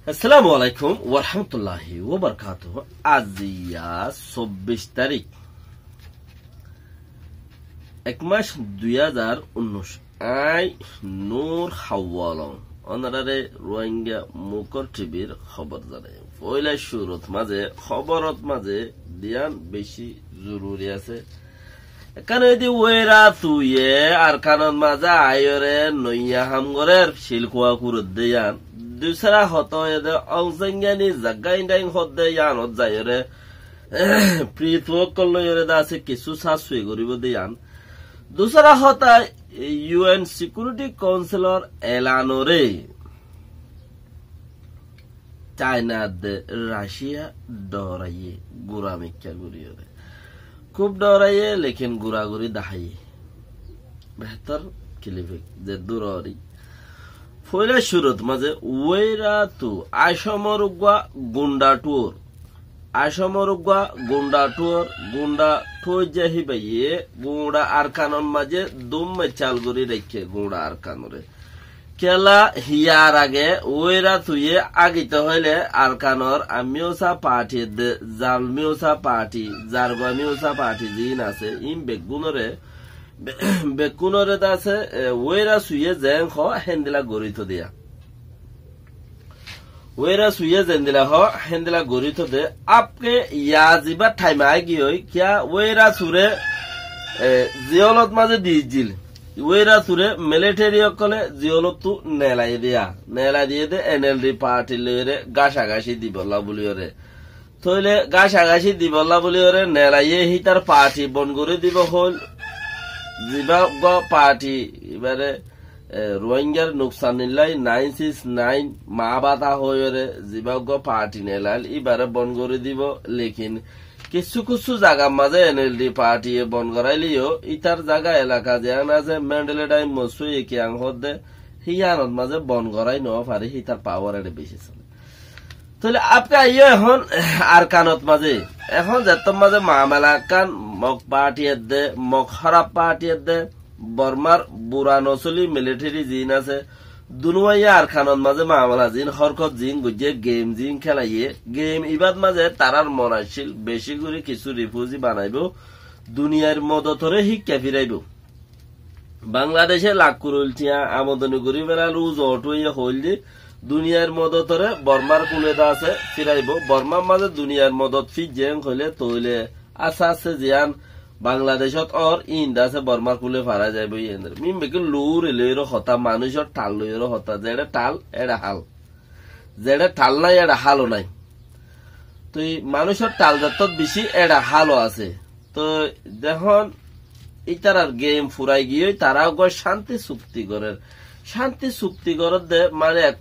আসসালামু আলাইকুম ওয়া রাহমাতুল্লাহি ওয়া বারাকাতুহু। আজিয়া 24 তারিখ 1 মাস 2019 আই নূর হাওয়ালং অনারে রোহিঙ্গা মুকর টিভির খবর জানাই। পয়লা শুরুত মাঝে খবরত মাঝে দিয়ান বেশি জরুরি আছে। এখানে যদি ওয়েরা তুইয়ে আর কানন মাঝে আয়রে নইয়া হামগরের শিলকুয়া কুরুদ দিয়ান দুসরা হতো এদের অংসঙ্গানি জাগাইন ডাইন হদ্দে ইয়ান যায়রে প্রিতোক কলয়রে দাসে কিছু শাসুই করিব দিয়ান। দুসরা হতা ইউএন সিকিউরিটি কাউন্সিলর এলানোরে চায়না দে রাশিয়া ডরাইয়ে গুরামিকা গুরিয়রে খুব ডরাইয়ে লেকিন গুরাগুরি দাহাইয়ে বেহতর কিলিফিক যে দূররি ফয়লা শুরুত মাঝে ওয়েরা তু আসমরুগা গুন্ডা টুর গুন্ডা ঠোই যাহি বাইয়ে গুন্ডা আরকানন মাঝে দুম চাল গরি রেখে গুন্ডা আরকানরে কেলা হিয়ার আগে ওয়েরা তুইয়ে আগিতে হইলে আরকানর আমিওসা পার্টি জালমিওসা পার্টি জারবামিওসা পার্টি জিন আছে ইম বেগুনরে আছে ওয়েরা সুয়ে জেন খ হেন্দিলা গরিত দিয়া ওয়েরা সুয়ে জেন্দিলা হ হেন্দিলা গরিত দে আপকে ইয়াজিবা টাইম আগি হই কিয়া ওয়েরা সুরে জিওলত মাঝে দিজিল ওয়েরা সুরে মিলিটারি অকলে জিওলত তু নেলাই দিয়ে দে এনএলডি পার্টি লইরে গাছাগাছি দিবলা বলিওরে থইলে গাছাগাছি দিবলা বলিওরে নেলাইয়ে হিতার পার্টি বন করে দিব হল জিবাগ পার্টি এবারে রোহিঙ্গার নুকসান নিলাই 969 মা বাতা হয়ে জিবাগ পার্টি নেলাল এবারে বন করে দিব। লেকিন কিছু কিছু জায়গা মাঝে এনএলডি পার্টি বন করাইলিও ইতার জায়গা এলাকা যেন আছে মেন্ডেলে টাইম মসুই কিয়াং হদে হিয়ানত মাঝে বন করাই ন পারে হিতার পাওয়ার এটা বেশি চলে। তাহলে আপনি আইও এখন আর কানত মাঝে এখন যেতম মাঝে মামলা কান মক পার্টি দে মক খারাপ পার্টি দে বর্মার বুড়া নচলি মিলিটারি জিন আছে দুনুয়াইয়া আর খানত মাঝে মামলা জিন হরকত জিন গুজে গেম জিন খেলাইয়ে গেম ইবাদ মাঝে তারার মনাশীল বেশি করে কিছু রিফিউজি বানাইব দুনিয়ার মদতরে শিক্ষা ফিরাইব। বাংলাদেশে লাখ কুরুলটিয়া আমদানি করি বেলা রোজ অটোইয়া হইল দুনিয়ার মদতরে বর্মার কুলেদা আছে ফিরাইব। বর্মার মাঝে দুনিয়ার মদত ফি জেং হইলে তৈলে আশা আছে জিয়ান বাংলাদেশত অর ইন্দা আছে বর্মার কুলে ফারা যাইব ইন্দ্র মিম বেকে লুর এলের হতা মানুষের টাল লইর হতা যেটা টাল এটা হাল যেটা টাল নাই এটা হালও নাই। তো মানুষের টাল যত বেশি এটা হালও আছে। তো দেখুন ইতার আর গেম ফুরাই গিয়ে তারা শান্তি চুক্তি করে শান্তি চুক্তি করত দে মানে এক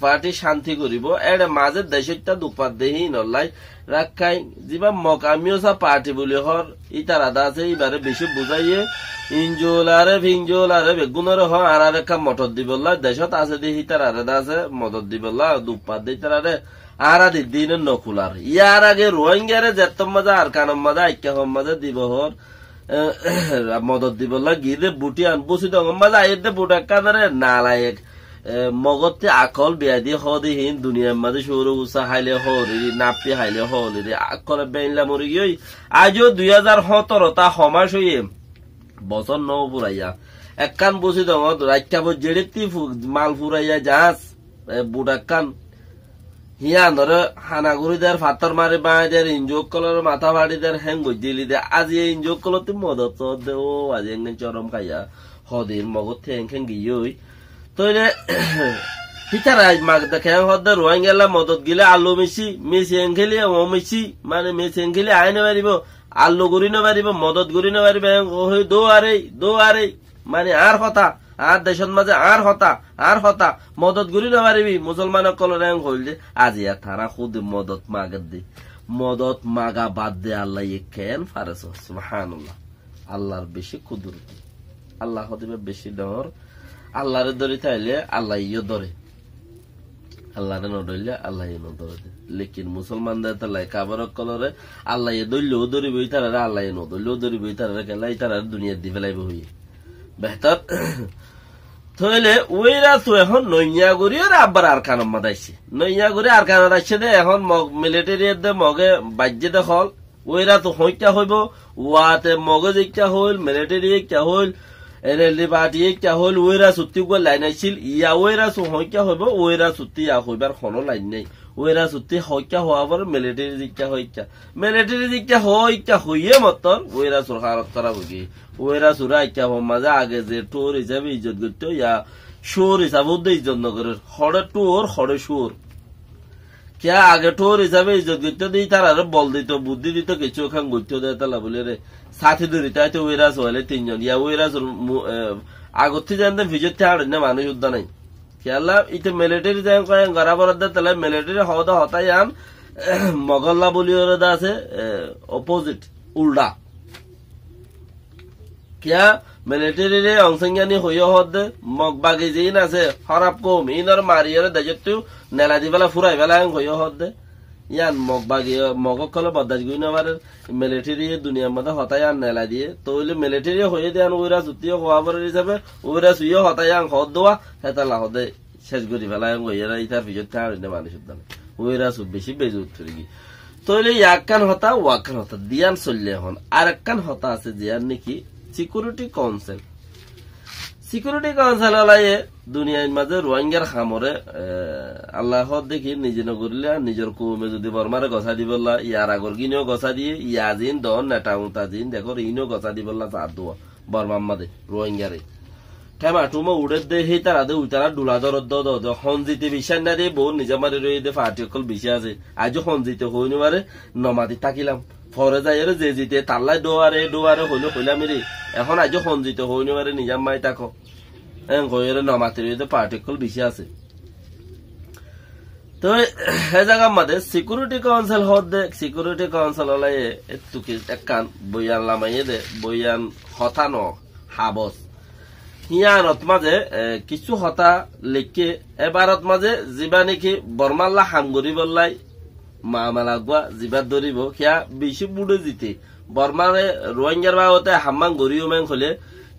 পার্টি শান্তি করিব এড়ে মাঝে দেশটা দুপাত দেহি নলাই রাখাই যা মকামিওসা পার্টি বলি হর ইতার আদা আছে এইবারে বেশি বুঝাইয়ে ইঞ্জোলারে ফিঞ্জোলারে বেগুনরে হ আর একটা মটর দিবল্লা দেশত আছে দেহি তার আদা আছে মদত দিবল্লা দুপাত দি তারে আর আদি দিন নকুলার ইয়ার আগে রোহিঙ্গারে যেতম মাঝে আর কানম মাঝে আইক্যা হম মাঝে দিব হর মদত দিবল্লা গিয়ে বুটি আন বুঝি দে আইতে বুটা কানারে নালায়েক মগতে আকল বিয়া দিয়ে হদিহীন দুনিয়ার মাঝে সৌর উষা হাইলে হরি নাপি হাইলে হরি আকলে বেইনলা মরি গিয়ে আজও 2017 তা সমাস হইয়ে বছর ন ফুরাইয়া একখান বুঝি দঙ রাইটা জেড়ে মাল ফুরাইয়া যাস বুটা কান হিয়া ধরে হানাগুড়ি দেয় ফাতর মারি বাঁই দেয় ইঞ্জোক কলর মাথা ফাড়ি দেয় হ্যাং গজিলি দেয় আজি ইঞ্জোক কল তুই মদত দে ও আজি একদিন চরম খাইয়া হদিন মগত ঠেং ঠেং গিয়ে তৈলে হিতার মাগ দেখে হদ রোহিঙ্গা মদত গিলে আলু মিশি এংখেলি ও মিশি মানে মিশি এংখেলি আইনে পারিব আলু গুড়ি নারিব মদত গুড়ি নারিব দো আরে মানে আর কথা আর দেশের মাঝে আর হতা মদত গুড়ি নারিবি মুসলমান কলর হইল আজি আর তারা খুদ মদত মাগত দি মদত মাগা বাদ দে আল্লাহ কেন ফারেস সুবহানাল্লাহ আল্লাহর বেশি কুদরতি আল্লাহ হদিবে বেশি ডর আল্লাহরে ধরে তাইলে আল্লাহ ইয়ে ধরে আল্লাহরে নধরলে আল্লাহ নধরে। লেকিন মুসলমানদের তালাই কাবার কলরে আল্লাহ ধরলেও ধরিব তারা আল্লাহ নধরলেও ধরিব তারা গেলাই তারা দুনিয়ার দি ফেলাইব হইয়ে বেহতর। তাহলে ওইরা তো এখন নইয়া করি আর আবার আর খান মাদাইছে নইয়া করে আর খান আসছে দে এখন মিলিটারি মগে বাজ্যে দেখল ওইরা তো হইটা হইব ওয়াতে মগজ একটা হইল মিলিটারি একটা হইল এনএলডি পার্টি একটা হইল ওইরা চুক্তি করে লাইন আসছিল ইয়া ওইরা হইটা হইব ওইরা চুক্তি ইয়া হইবার কোনো লাইন নেই ওইরা চুক্তি হইটা হওয়া পর মিলিটারি দিকটা হইটা মিলিটারি দিকটা হইটা হইয়ে মতন ওইরা সরকার তারা বুঝি ওইরা চুরা একটা মাঝে আগে যে টোর হিসাবে ইজ্জত করতো ইয়া শোর হিসাবে ইজ্জত নগরে হরে টোর হরে শোর क्या आगे ठोर हिसाब से इज्जत करते दी तार बल दी तो बुद्धि दी तो किचु खान गुच्छो देता ला बोले रे साथी दूरी तो वेरास वाले 3 जन या वेरास आगोती जानते फिजत थे आड़ने मानो युद्ध नहीं क्या ला इते मिलिटरी जाएं कोई गराबर अद्दा तले मिलिटरी होता होता यान मगल्ला बोली और दासे अपोजिट उल्टा क्या मिलिटरी रे अंशंज्ञानी होयो होदे मगबागी जीन আছে खराब को মিনর মারিয়ারে দাজতু নেলা দিবেলা ফুরাই বেলা হইयो होदे ইয়ান মগবাগি মগকলে বদাজ গুইনা মারে মিলিটারি দুনিয়ার মধ্যে হতায়ান নেলা দিয়ে তোইলে মিলিটারি হয়ে দেন ওইরা জুতিও হওয়ার হিসাবে ওইরা সুইও হতায়ান হদ দোয়া হেতালা হদে শেষ করি বেলা হইরা ইতার ভিতর থাড়ে মানুষ উদ্দান ওইরা সব বেশি বেজে উঠরি তোইলে ইয়াকান হতা ওয়াকান হতা দিয়ান চললে হন আর একখান হতা আছে জিয়ান নাকি সিকিউরিটি কাউন্সিল আলায়ে দুনিয়ার মাঝে রোহিঙ্গার খামরে আল্লাহ দেখি নিজে নগরিলে নিজের কৌমে যদি বর্মারে গছা দিবল্লা ইয়ার আগর গিনেও গছা দিয়ে ইয়াজিন দন নেটা উতা জিন দেখো ইনও গছা দিবল্লা চার দোয়া বর্মার মাঝে রোহিঙ্গারে ঠেমাটুমো উড়ে দে সেই তারা দে উতারা ডুলা দরদ দ হনজিতে বিশ্বাস না দিয়ে বহু নিজে মারি রয়ে দে পার্টি অকল বেশি আছে আজও হনজিতে হইনি মারে নমাদি থাকিলাম ফরে যাই যে জিতে তাল্লাই ডোয়ারে হইলো হইলাম রে এখন আজও সঞ্জিত হইনি মারে নিজাম মাই তাকো হইরে নমাতি রয়ে পার্টি অকল বেশি আছে তো হে জায়গার মধ্যে সিকিউরিটি কাউন্সিল হদে সিকিউরিটি কাউন্সিল হলাই তুকি একখান বইয়ান লামাইয়ে দে বইয়ান হতা ন হাবস হিয়ানত মাঝে কিছু হতা লিখে এবারত মাঝে যিবা নাকি বর্মাল্লা হামগরি বললাই মামালা গুয়া যিবার ধরিব সিয়া বেশি বুড়ে জিতে বর্মারে রোহিঙ্গার বাবতে হাম্মাং গরিও মেং হলে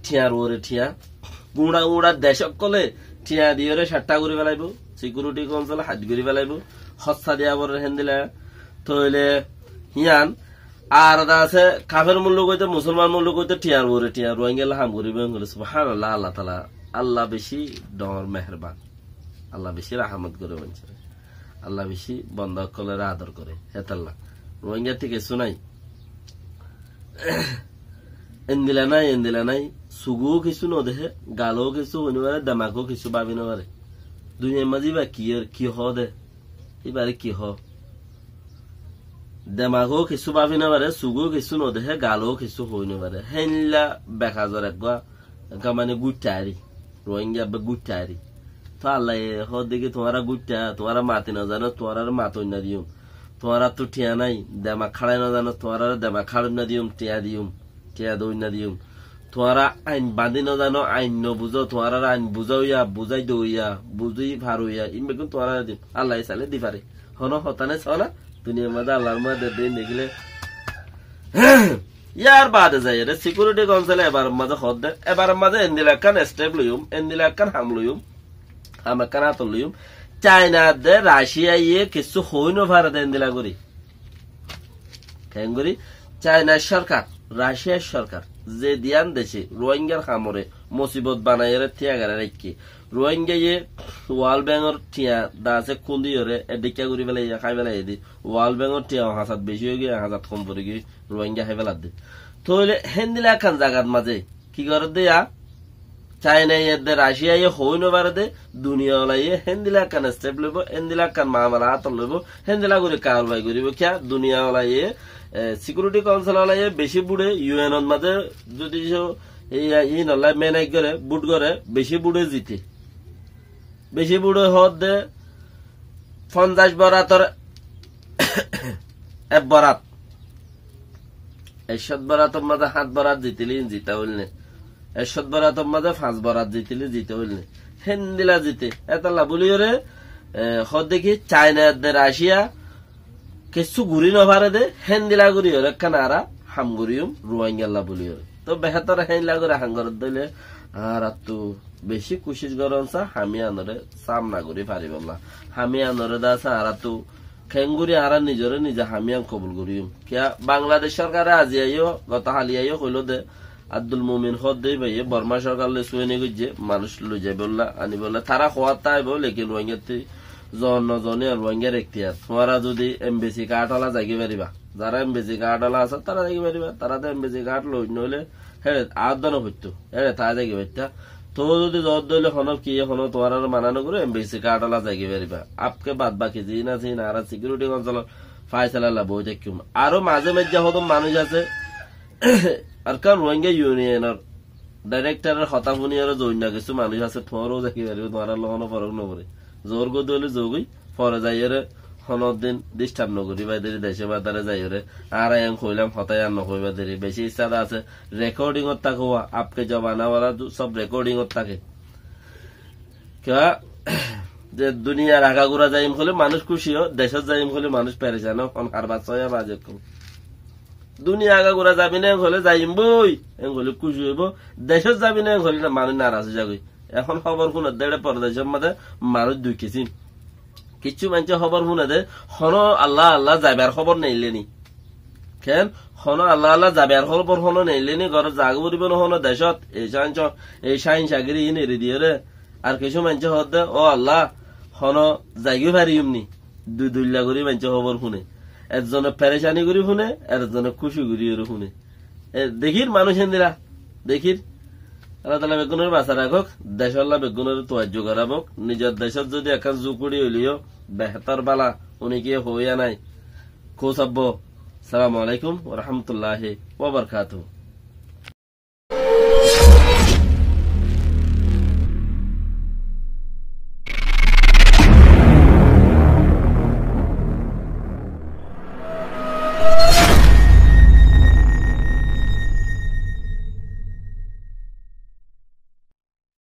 ঠিয়ার ওরে ঠিয়া গুড়া গুড়া দেশক কলে ঠিয়া দিয়ে সাতটা করে পেলাইব সিকিউরিটি কাউন্সিল হাত করে পেলাইব হস্তা দিয়া বর হেন্দিলা তইলে হিয়ান আর আছে কাফের মূল্য কইতে মুসলমান মূল্য কইতে ঠিয়ার ওরে ঠিয়া রোহিঙ্গা হাম গরিব হলে সুবহানাল্লাহ আল্লাহ তাআলা আল্লাহ বেশি ডর মেহেরবান আল্লাহ বেশি রহমত করে বলছে আল্লাহ বেশি বন্ধ কলের আদর করে হেতাল্লাহ রোহিঙ্গা থেকে শুনাই এন্দিলা নাই সুগো কিছু নদেহে গালো কিছু হইনবারে দামাকো কিছু ভাবি নবারে দুনিয়ার মাঝে বা কি হ দে এবারে কি হ দামাকো কিছু ভাবি নবারে সুগো কিছু নদেহে গালো কিছু হইনবারে হেনলা বেকাজর একগা মানে গুটারি রোহিঙ্গা বে গুটারি তো আল্লাহ হদ দেখি তোমারা গুটা তোমারা মাতি না জানো তোমার মাতই না দিও তোমারা তো টিয়া নাই দেমা খাড়াই না জানো তোমার দেমা খাড় না দিও টিয়া দই না দিও তোমারা আইন বাঁধি না জানো আইন ন বুঝো তোমার আইন বুঝাইয়া বুঝাই দইয়া বুঝি ভারইয়া ইমেগুন তোমার দিও আল্লাহ চালে দি পারে হন হতানে ছনা দুনিয়ার মধ্যে আল্লাহর মধ্যে দিন দেখলে ইয়ার বাদে যাই রে সিকিউরিটি কাউন্সিল এবার মাঝে হদ দে এবার মাঝে এন্দিলাকান স্টেপ লইম এন্দিলাকান হাম লইম আমরা কানাত লইম চায়না দে রাশিয়া ইয়ে কিছু হইনো ভারত এন্দিলা করি কেন করি চায়নার সরকার রাশিয়ার সরকার যে দিয়ান দেশে রোহিঙ্গার খামরে মুসিবত বানাইরে থিয়াগারে রাখি রোহিঙ্গা ইয়ে ওয়াল ব্যাঙর ঠিয়া দাসে কুন্দি হরে এদিকা করি বেলা খাই বেলা এদি ওয়াল ব্যাঙর ঠিয়া হাজার বেশি হয়ে গিয়ে হাজার কম পড়ে গিয়ে রোহিঙ্গা খাই বেলা দে তো হেন্দিলা খান জাগার মাঝে কি করে দেয়া চায়না ইয়ে রাশিয়া ইয়ে হইনো পারে দে দুনিয়া ইয়ে হেন্দিলা কান স্টেপ লইব হেন্দিলা কান মামালা হাত লইব হেন্দিলা করে কাল বাই করিব কিয়া দুনিয়া ইয়ে সিকিউরিটি কাউন্সিল ইয়ে বেশি বুড়ে ইউএন মাঝে যদি ই নলাই মেনাই করে বুট করে বেশি বুড়ে জিতে বেশি বুড়ে হদ দে 50 বরাতর এক বরাত 100 বরাতর মাঝে 7 বরাত জিতিলি জিতা হইলে 100 বরাতর মাঝে 5 বরাত জিতিলি জিতে হইলে হেন্দিলা জিতে এতলা বলি রে হদ দেখি চায়না দে রাশিয়া কিছু ঘুরি নভারে দে হেন্দিলা ঘুরি ওরে কানারা হাম ঘুরিম রোহিঙ্গা বলি ওরে তো বেহতর হেন্দিলা করে হাঙ্গর দিলে আর তো বেশি কোশিশ করনসা হামি আনরে সামনা করি পারিব না হামি আনরে দা সারা তো খেঙ্গুরি আরা নিজরে নিজে হামিয়ান কবুল করিম কিয়া বাংলাদেশ সরকারে আজি আইও গত হালি আইও হইল দে আব্দুল মুমিন হদ দেই ভাই বর্মা সরকার লে সুয়েনি গজে মানুষ লই যাই বললা আনি বললা তারা খোয়াত তাইবো লেকিন রোহিঙ্গাতে জনে আর রোহিঙ্গার এখতিয়ার তোমরা যদি এমবিসি কার্ডওয়ালা যাইগে পারিবা যারা এমবিসি কার্ডওয়ালা আছে তারা যাইগে পারিবা তারা তো এমবিসি কার্ড লই নইলে হ্যাঁ আদান হইতো হ্যাঁ তা যাইগে পাইতা তো যদি জব দিলে হন কি হন তোমার মানানো করে এমবিসি কার্ডওয়ালা যাইগে পারিবা আপকে বাদ বাকি জি না আর সিকিউরিটি অঞ্চল ফাইসালা বই দেখিম আরো মাঝে মাঝে হতো মানুষ আছে আর কারণ রোহিঙ্গা ইউনিয়নের ডাইরেক্টরের হতাফুনিয়ারও জৈন না কিছু মানুষ আছে তোমারও দেখি পারিবে তোমার লহনো ফরক নকরে জোর গো দলে যোগই পরে যাইরে হনর দিন ডিস্টার্ব নকরি বা দেরি দেশে বা তারা যাইরে আর আং কইলাম হতাই আর নকইবা দেরি বেশি ইচ্ছা আছে রেকর্ডিং অত থাকে আপকে জবানাওয়ালা সব রেকর্ডিং অত থাকে কিয়া যে দুনিয়ার আগাগোড়া যাইম হলে মানুষ খুশিও দেশত যাইম হলে মানুষ পেরেছানো কোন কারবার ছয়া বাজে দুনিয়া আগাগোড়া যাবি না হলে যাইম বই এং হলে খুশি হইব দেশত যাবি না হলে না মানুষ নারাজ যাবি এখন খবর শুনে দেড়ে পরদেশের মধ্যে মানুষ দুইকেছি কিছু মানুষ খবর শুনে দে হন আল্লাহ আল্লাহ যাবার খবর নেইলেনি কেন হন আল্লাহ আল্লাহ যাবার খবর হন নেইলেনি ঘর জাগ উড়িব নহন দেশত এই সাইন চাকরি নেড়ে দিয়ে রে আর কিছু মানুষ হত দে ও আল্লাহ হন যাইগে পারিমনি দুইলা করে মানুষ খবর শুনে একজনে পেরেশানি করে শুনে একজনে খুশি করি শুনে দেখির মানুষ হেন্দিরা দেখির আল্লাহ তালা বেগুনের বাঁচা রাখক দেশ আল্লাহ বেগুনের তোয়াজ্য করাবক নিজের দেশত যদি এখন জুকুড়ি হইলিও বেহতার বালা উনি কি হইয়া নাই খোঁজ আব্ব সালামু আলাইকুম ওয়া রাহমাতুল্লাহি ওয়া বারাকাতুহু।